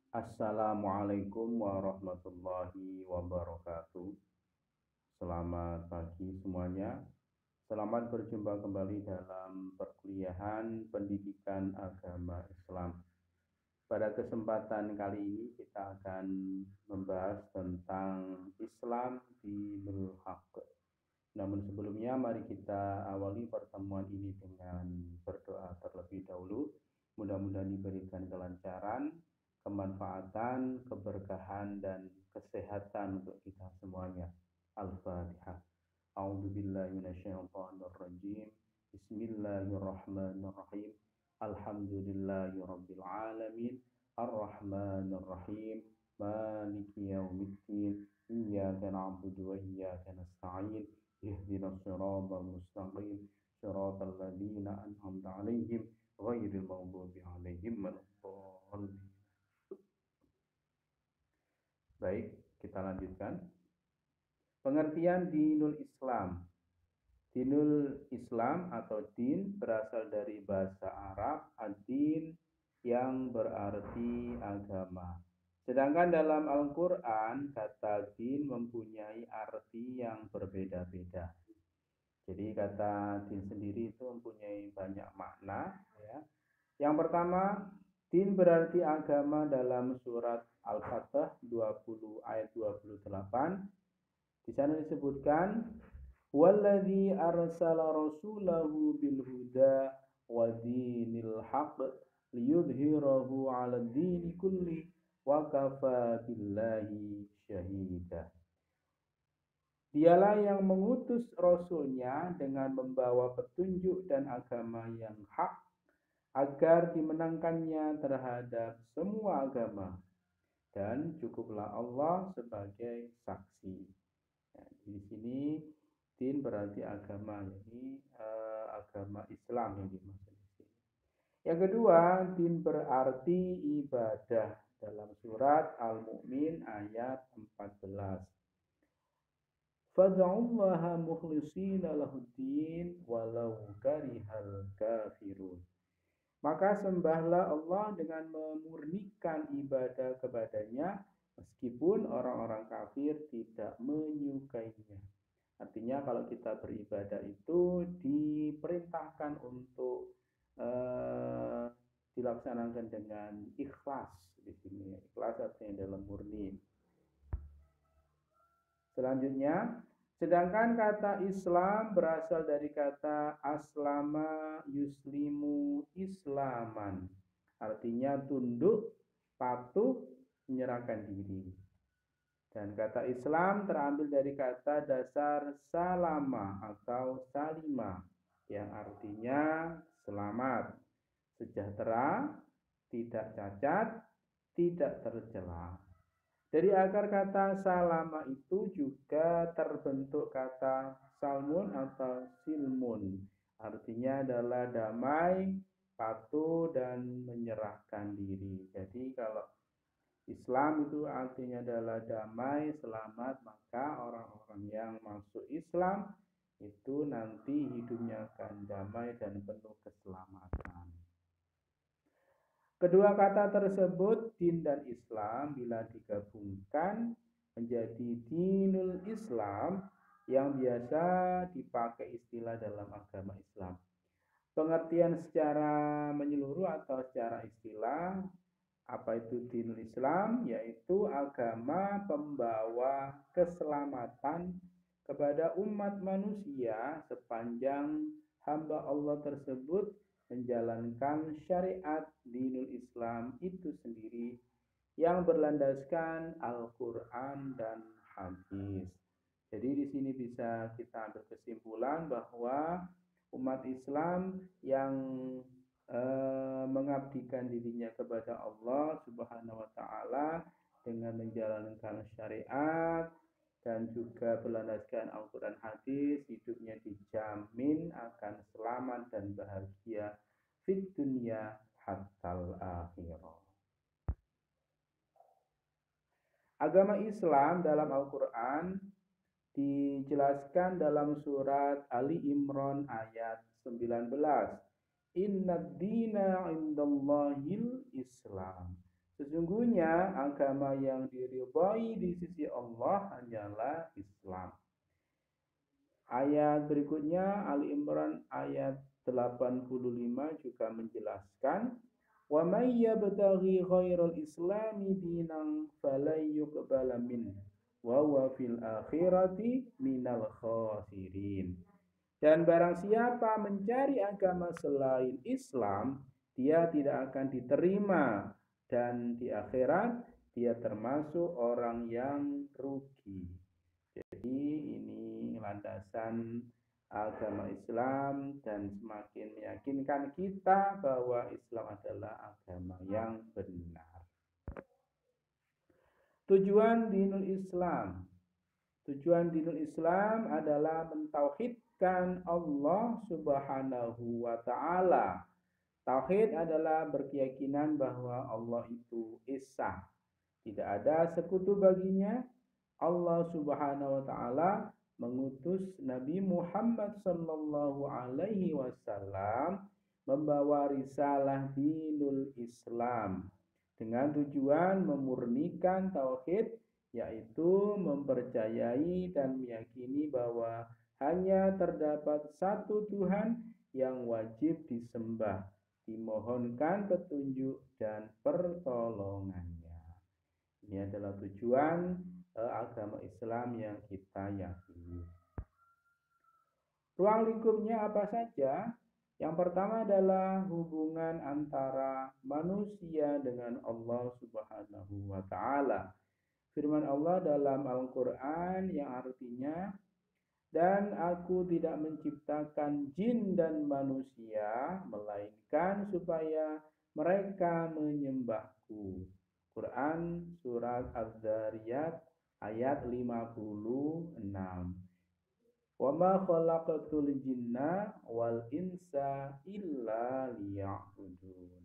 Assalamualaikum warahmatullahi wabarakatuh. Selamat pagi semuanya. Selamat berjumpa kembali dalam perkuliahan pendidikan agama Islam. Pada kesempatan kali ini kita akan membahas tentang Islam Dinul Haq. Namun sebelumnya mari kita awali pertemuan ini dengan berdoa terlebih dahulu. Mudah-mudahan diberikan kelancaran, kemanfaatan, keberkahan, dan kesehatan untuk kita semuanya. Al-Fatihah. A'udzubillahi minasyaitonirrajim. Bismillahirrahmanirrahim. Alhamdulillahirabbil alamin. Ar-Rahmanirrahim. Maliki yaumiddin. Iyyaka na'budu wa iyyaka nasta'in. Ihdinas siratal mustaqim. Siratal ladzina an'amta 'alaihim ghairil maghdubi 'alaihim waladdallin. Baik, kita lanjutkan. Pengertian dinul Islam. Dinul Islam atau din berasal dari bahasa Arab ad-din yang berarti agama. Sedangkan dalam Al-Quran kata din mempunyai arti yang berbeda-beda. Jadi kata din sendiri itu mempunyai banyak makna. Ya. Yang pertama, din berarti agama dalam surat Al-Fatah 20 ayat 28. Di sana disebutkan walladzi arsala rasulahu bil huda wa dinil haqq liyudhhirahu 'ala dini kulli wa kafa billahi syahida. Dialah yang mengutus rasulnya dengan membawa petunjuk dan agama yang hak agar dimenangkannya terhadap semua agama, dan cukuplah Allah sebagai saksi. Nah, di sini din berarti agama, jadi agama Islam yang dimaksud di sini. Yang kedua, din berarti ibadah dalam surat Al-Mu'min ayat 14. Fad'ullaha mukhlishina lahuddin walau karihal kafirun. Maka sembahlah Allah dengan memurnikan ibadah kepadanya meskipun orang-orang kafir tidak menyukainya. Artinya kalau kita beribadah itu diperintahkan untuk dilaksanakan dengan ikhlas di sini. Ikhlas artinya dalam murni. Selanjutnya, sedangkan kata Islam berasal dari kata aslama yuslimu islaman. Artinya tunduk, patuh, menyerahkan diri. Dan kata Islam terambil dari kata dasar salama atau salima yang artinya selamat, sejahtera, tidak cacat, tidak tercela. Dari akar kata salama itu juga terbentuk kata salmun atau silmun. Artinya adalah damai, patuh, dan menyerahkan diri. Jadi kalau Islam itu artinya adalah damai, selamat, maka orang-orang yang masuk Islam itu nanti hidupnya akan damai dan penuh keselamatan. Kedua kata tersebut, din dan Islam, bila digabungkan menjadi dinul Islam yang biasa dipakai istilah dalam agama Islam. Pengertian secara menyeluruh atau secara istilah, apa itu dinul Islam? Yaitu agama pembawa keselamatan kepada umat manusia sepanjang hamba Allah tersebut menjalankan syariat dinul Islam itu sendiri yang berlandaskan Al-Quran dan hadis. Jadi di sini bisa kita ambil kesimpulan bahwa umat Islam yang mengabdikan dirinya kepada Allah Subhanahu wa taala dengan menjalankan syariat dan juga berlandaskan Al-Quran hadis, hidupnya dijamin akan selamat dan bahagia fit dunia hatal akhirah. Agama Islam dalam Al-Quran dijelaskan dalam surat Ali Imran ayat 19. Inna dina indallahil Islam. Sesungguhnya agama yang diridhai di sisi Allah hanyalah Islam. Ayat berikutnya Ali Imran ayat 85 juga menjelaskan wa may yabtaghi ghairal islami dinan falan yuqbala min wa huwa fil akhirati minal khasirin. Dan barang siapa mencari agama selain Islam, dia tidak akan diterima dan di akhirat dia termasuk orang yang rugi. Jadi ini landasan agama Islam dan semakin meyakinkan kita bahwa Islam adalah agama yang benar. Tujuan dinul Islam. Tujuan dinul Islam adalah mentauhidkan Allah Subhanahu wa taala. Tauhid adalah berkeyakinan bahwa Allah itu esa, tidak ada sekutu baginya. Allah Subhanahu wa taala mengutus Nabi Muhammad sallallahu alaihi wasallam membawa risalah dinul Islam dengan tujuan memurnikan tauhid, yaitu mempercayai dan meyakini bahwa hanya terdapat satu Tuhan yang wajib disembah, dimohonkan petunjuk dan pertolongannya. Ini adalah tujuan agama Islam yang kita yakini. Ruang lingkupnya apa saja? Yang pertama adalah hubungan antara manusia dengan Allah Subhanahu wa taala. Firman Allah dalam Al-Qur'an yang artinya, dan aku tidak menciptakan jin dan manusia melainkan supaya mereka menyembahku. Quran surat Az-Zariyat ayat 56. Wa ma khalaqatul jinna wal insa illa liya'budun.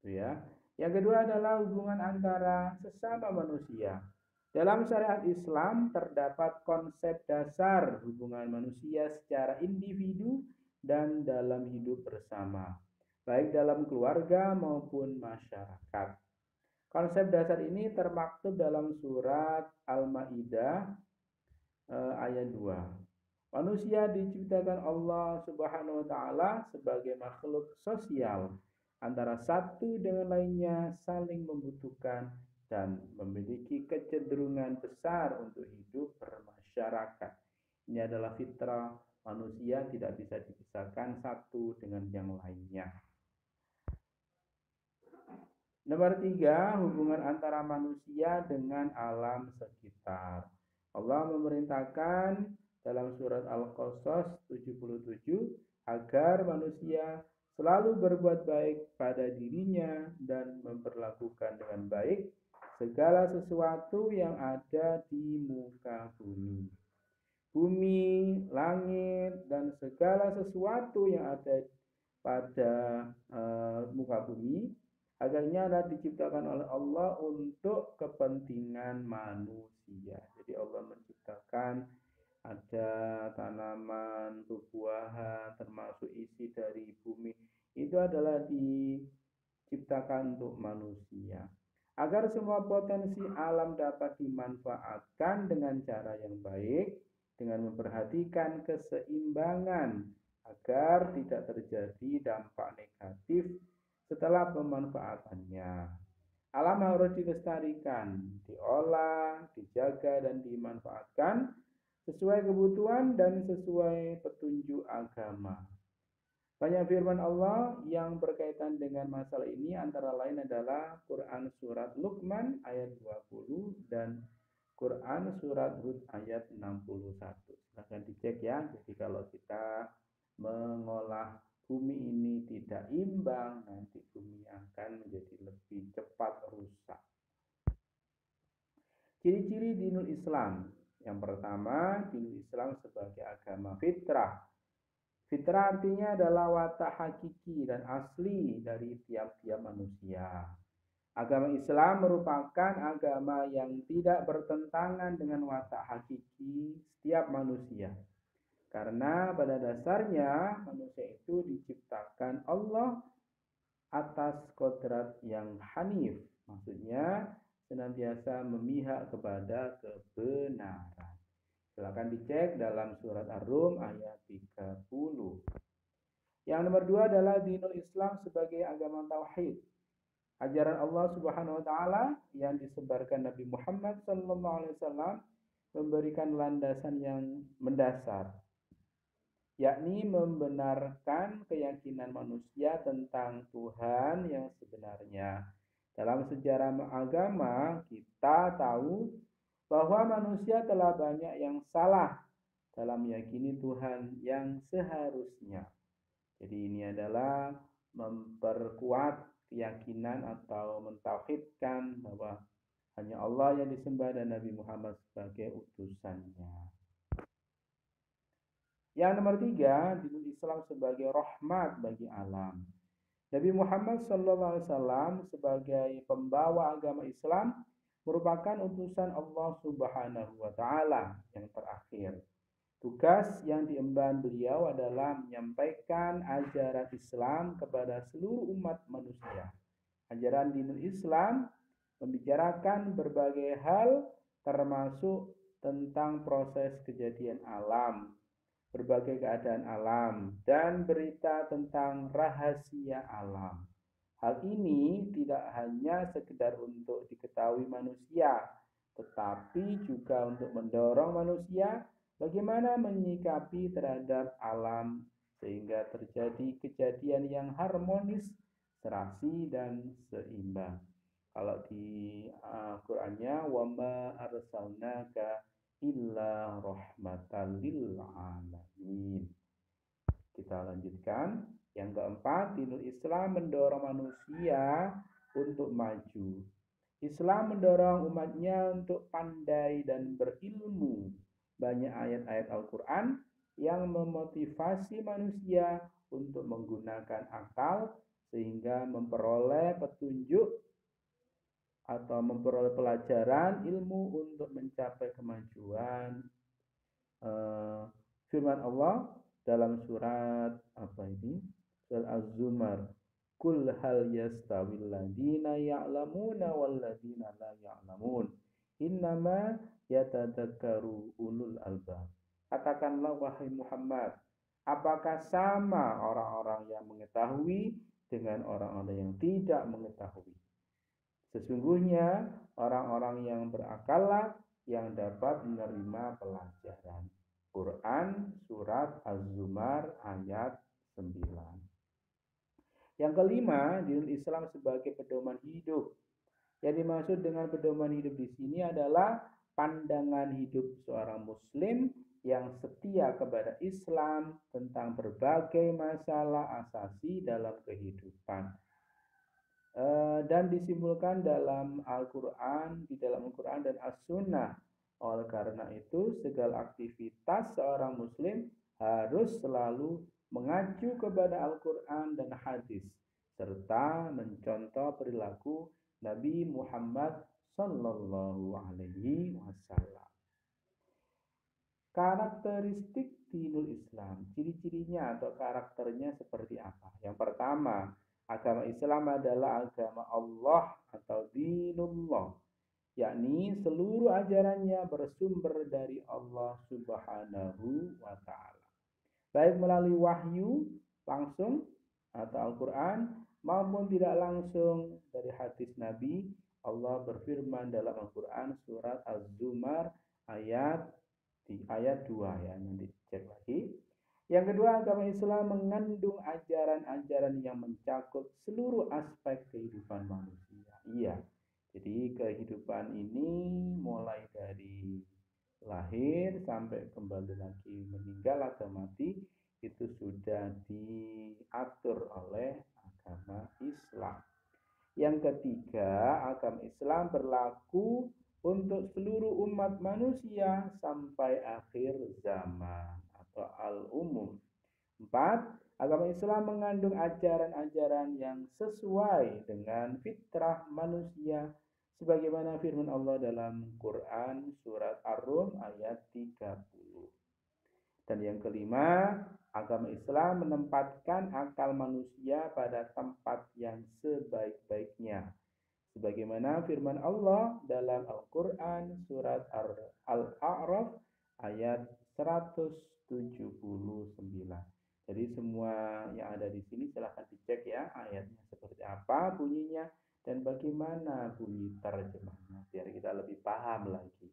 Itu ya. Yang kedua adalah hubungan antara sesama manusia. Dalam syariat Islam terdapat konsep dasar hubungan manusia secara individu dan dalam hidup bersama, baik dalam keluarga maupun masyarakat. Konsep dasar ini termaktub dalam surat Al-Maidah ayat 2. Manusia diciptakan Allah Subhanahu wa taala sebagai makhluk sosial, antara satu dengan lainnya saling membutuhkan dan memiliki kecenderungan besar untuk hidup bermasyarakat. Ini adalah fitrah manusia, tidak bisa dipisahkan satu dengan yang lainnya. Nomor 3, hubungan antara manusia dengan alam sekitar. Allah memerintahkan dalam surat Al-Qasas 77 agar manusia selalu berbuat baik pada dirinya dan memperlakukan dengan baik segala sesuatu yang ada di muka bumi. Bumi, langit, dan segala sesuatu yang ada pada muka bumi agarnya adalah diciptakan oleh Allah untuk kepentingan manusia. Jadi Allah menciptakan ada tanaman, buah-buahan, termasuk isi dari bumi. Itu adalah diciptakan untuk manusia. Agar semua potensi alam dapat dimanfaatkan dengan cara yang baik, dengan memperhatikan keseimbangan, agar tidak terjadi dampak negatif setelah pemanfaatannya. Alam harus dilestarikan, diolah, dijaga, dan dimanfaatkan sesuai kebutuhan dan sesuai petunjuk agama. Banyak firman Allah yang berkaitan dengan masalah ini, antara lain adalah Quran surat Luqman ayat 20 dan Quran surat Hud ayat 61. Silahkan dicek ya. Jadi kalau kita mengolah bumi ini tidak imbang, nanti bumi akan menjadi lebih cepat rusak. Ciri-ciri dinul Islam. Yang pertama, dinul Islam sebagai agama fitrah. Fitrah artinya adalah watak hakiki dan asli dari tiap-tiap manusia. Agama Islam merupakan agama yang tidak bertentangan dengan watak hakiki setiap manusia. Karena pada dasarnya manusia itu diciptakan Allah atas kodrat yang hanif, Maksudnya senantiasa memihak kepada kebenaran. Silakan dicek dalam surat Ar-Rum ayat 30. Yang nomor 2 adalah dinul Islam sebagai agama tauhid. Ajaran Allah Subhanahu wa taala yang disebarkan Nabi Muhammad sallallahu alaihi wasallam memberikan landasan yang mendasar, yakni membenarkan keyakinan manusia tentang Tuhan yang sebenarnya. Dalam sejarah agama, kita tahu bahwa manusia telah banyak yang salah dalam meyakini Tuhan yang seharusnya. Jadi ini adalah memperkuat keyakinan atau mentauhidkan bahwa hanya Allah yang disembah dan Nabi Muhammad sebagai utusannya. Yang nomor 3, dinul Islam sebagai rahmat bagi alam. Nabi Muhammad SAW sebagai pembawa agama Islam merupakan utusan Allah Subhanahu wa taala yang terakhir. Tugas yang diemban beliau adalah menyampaikan ajaran Islam kepada seluruh umat manusia. Ajaran dinul Islam membicarakan berbagai hal termasuk tentang proses kejadian alam, berbagai keadaan alam, dan berita tentang rahasia alam. Hal ini tidak hanya sekedar untuk diketahui manusia, tetapi juga untuk mendorong manusia bagaimana menyikapi terhadap alam sehingga terjadi kejadian yang harmonis, serasi, dan seimbang. Kalau di Qur'annya wama arsalnaka illa rahmatan lil alamin. Kita lanjutkan. Yang keempat, dinul Islam mendorong manusia untuk maju. Islam mendorong umatnya untuk pandai dan berilmu. Banyak ayat-ayat Al-Quran yang memotivasi manusia untuk menggunakan akal sehingga memperoleh petunjuk atau memperoleh pelajaran ilmu untuk mencapai kemajuan. Firman Allah dalam surat Surat Az-Zumar. Kul hal yastawil ladina ya'lamuna wal ladina la ya'lamun. Innama yatadzakkaru ulul albab. Katakanlah wahai Muhammad, apakah sama orang-orang yang mengetahui dengan orang-orang yang tidak mengetahui? Sesungguhnya orang-orang yang berakallah yang dapat menerima pelajaran. Quran surat Az-Zumar ayat 9. Yang kelima, dinul Islam sebagai pedoman hidup. Yang dimaksud dengan pedoman hidup di sini adalah pandangan hidup seorang muslim yang setia kepada Islam tentang berbagai masalah asasi dalam kehidupan. Dan disimpulkan dalam Al-Quran, di dalam Al-Quran dan As-Sunnah. Oleh karena itu, segala aktivitas seorang muslim harus selalu mengacu kepada Al-Quran dan hadis, serta mencontoh perilaku Nabi Muhammad Sallallahu Alaihi Wasallam. Karakteristik dinul Islam, ciri-cirinya atau karakternya seperti apa? Yang pertama, agama Islam adalah agama Allah atau dinullah, yakni seluruh ajarannya bersumber dari Allah Subhanahu wa taala. Baik melalui wahyu langsung atau Al-Qur'an maupun tidak langsung dari hadis Nabi. Allah berfirman dalam Al-Qur'an surat Az-Zumar ayat 2 ya, nanti cek lagi. Yang kedua, agama Islam mengandung ajaran-ajaran yang mencakup seluruh aspek kehidupan manusia. Iya, jadi kehidupan ini mulai dari lahir sampai kembali lagi meninggal atau mati itu sudah diatur oleh agama Islam. Yang ketiga, agama Islam berlaku untuk seluruh umat manusia sampai akhir zaman atau al-umum. 4. Agama Islam mengandung ajaran-ajaran yang sesuai dengan fitrah manusia sebagaimana firman Allah dalam Quran surat Ar-Rum ayat 30. Dan yang kelima, agama Islam menempatkan akal manusia pada tempat yang sebaik-baiknya Sebagaimana firman Allah dalam Al-Quran surat Al-A'raf ayat 179. Jadi semua yang ada di sini silahkan dicek ya ayatnya seperti apa bunyinya dan bagaimana bunyi terjemahnya biar kita lebih paham lagi.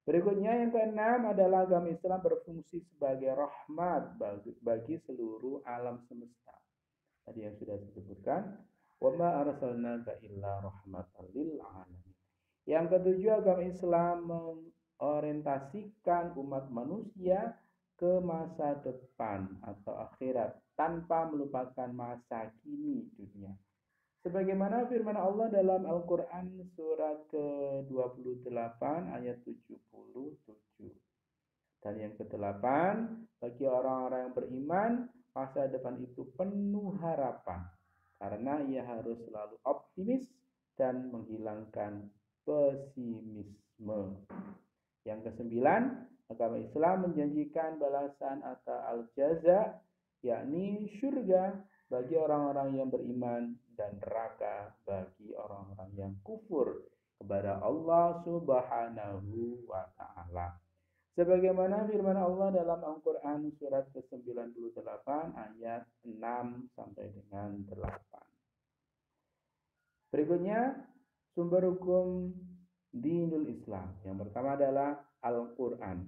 Berikutnya yang keenam adalah agama Islam berfungsi sebagai rahmat bagi seluruh alam semesta. Tadi yang sudah disebutkan, wa ma arsalnaka illa rahmatan lil alamin. Yang ketujuh, agama Islam mengorientasikan umat manusia ke masa depan atau akhirat tanpa melupakan masa kini dunia. Sebagaimana firman Allah dalam Al-Quran surat ke-28 ayat 77. Dan yang ke-8, bagi orang-orang yang beriman, masa depan itu penuh harapan. Karena ia harus selalu optimis dan menghilangkan pesimisme. Yang ke-9, agama Islam menjanjikan balasan atau al-jaza, yakni surga bagi orang-orang yang beriman dan neraka bagi orang-orang yang kufur kepada Allah Subhanahu wa taala. Sebagaimana firman Allah dalam Al-Qur'an surat ke-98 ayat 6 sampai dengan 8. Berikutnya sumber hukum dinul Islam. Yang pertama adalah Al-Qur'an.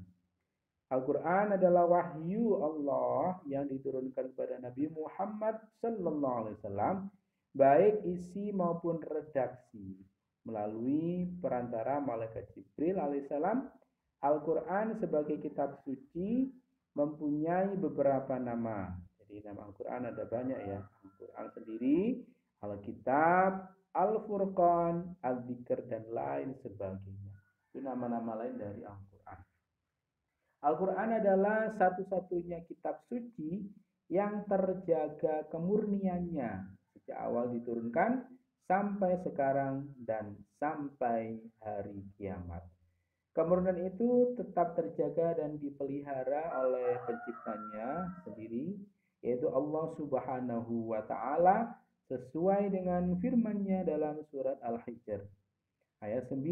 Al-Quran adalah wahyu Allah yang diturunkan kepada Nabi Muhammad sallallahu alaihi wasallam, baik isi maupun redaksi melalui perantara malaikat Jibril alaihissalam. Al-Quran sebagai kitab suci mempunyai beberapa nama. Jadi nama Al-Quran ada banyak ya. Al-Quran sendiri, Al-Kitab, Al-Furqan, Al-Dzikr dan lain sebagainya. Itu nama-nama lain dari Al-Quran. Al-Quran adalah satu-satunya kitab suci yang terjaga kemurniannya sejak awal diturunkan sampai sekarang dan sampai hari kiamat. Kemurnian itu tetap terjaga dan dipelihara oleh penciptanya sendiri, yaitu Allah Subhanahu wa taala, sesuai dengan firman-Nya dalam surat Al-Hijr ayat 9.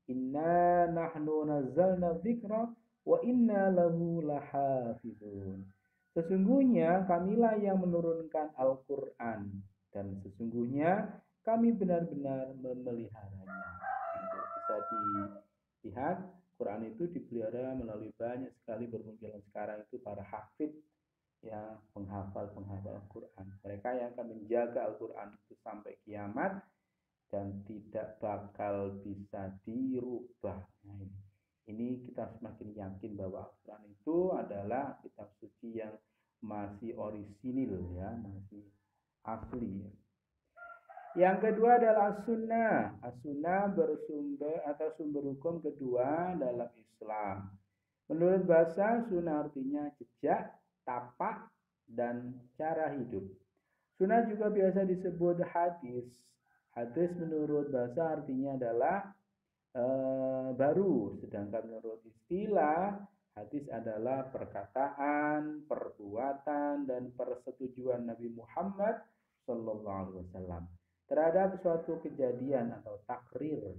Inna nahnu nazzalna dzikra wa inna lahu lahafizun. Sesungguhnya kamilah yang menurunkan Al-Quran dan sesungguhnya kami benar-benar memeliharanya. Bisa dilihat Quran itu dipelihara melalui banyak sekali bermunculan sekarang itu para hafid ya, penghafal Al-Quran. Mereka yang akan menjaga Al-Quran itu sampai kiamat dan tidak bakal bisa dirubah. Nah, ini kita semakin yakin bahwa Al-Quran itu adalah kitab suci yang masih orisinil ya, masih asli. Yang kedua adalah as-sunnah. As-sunnah bersumber atau sumber hukum kedua dalam Islam. Menurut bahasa, sunnah artinya jejak, tapak, dan cara hidup. Sunnah juga biasa disebut hadis. Hadis menurut bahasa artinya adalah baru, sedangkan menurut istilah hadis adalah perkataan, perbuatan, dan persetujuan Nabi Muhammad sallallahu alaihi wasallam terhadap suatu kejadian atau takrir.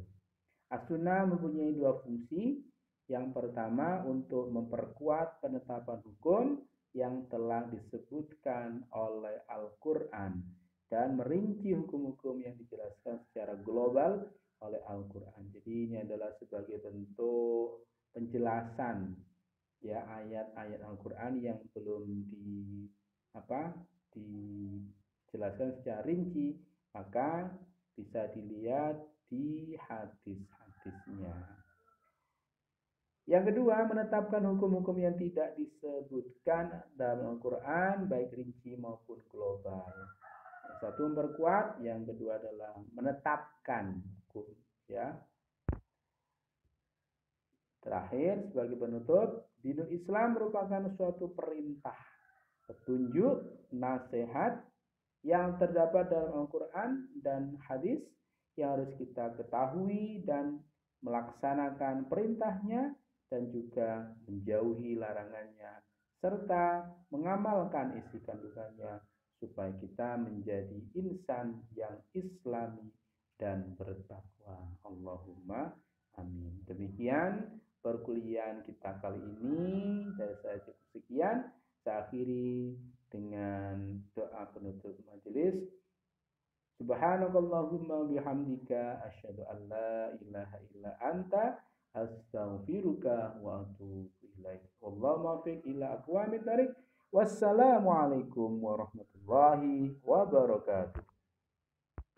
As-sunnah mempunyai dua fungsi. Yang pertama untuk memperkuat penetapan hukum yang telah disebutkan oleh Al-Quran dan merinci hukum-hukum yang dijelaskan secara global oleh Al-Quran. Jadi ini adalah sebagai bentuk penjelasan ya ayat-ayat Al-Quran yang belum dijelaskan secara rinci, maka bisa dilihat di hadis-hadisnya. Yang kedua, menetapkan hukum-hukum yang tidak disebutkan dalam Al-Quran baik rinci maupun global. Satu memperkuat, yang kedua adalah menetapkan hukum ya. Terakhir sebagai penutup, dinul Islam merupakan suatu perintah, petunjuk, nasihat yang terdapat dalam Al-Quran dan hadis yang harus kita ketahui dan melaksanakan perintahnya dan juga menjauhi larangannya serta mengamalkan isi kandungannya supaya kita menjadi insan yang islami dan bertakwa. Allahumma amin. Demikian perkuliahan kita kali ini. Dari saya cukup sekian. Saya akhiri dengan doa penutup majelis. Subhanakallahumma bihamdika asyhadu an la ilaha illa anta astaghfiruka wa atubu ilaik. Wallahu muwaffiq ila aqwamit thariq. Wassalamualaikum warahmatullahi wabarakatuh.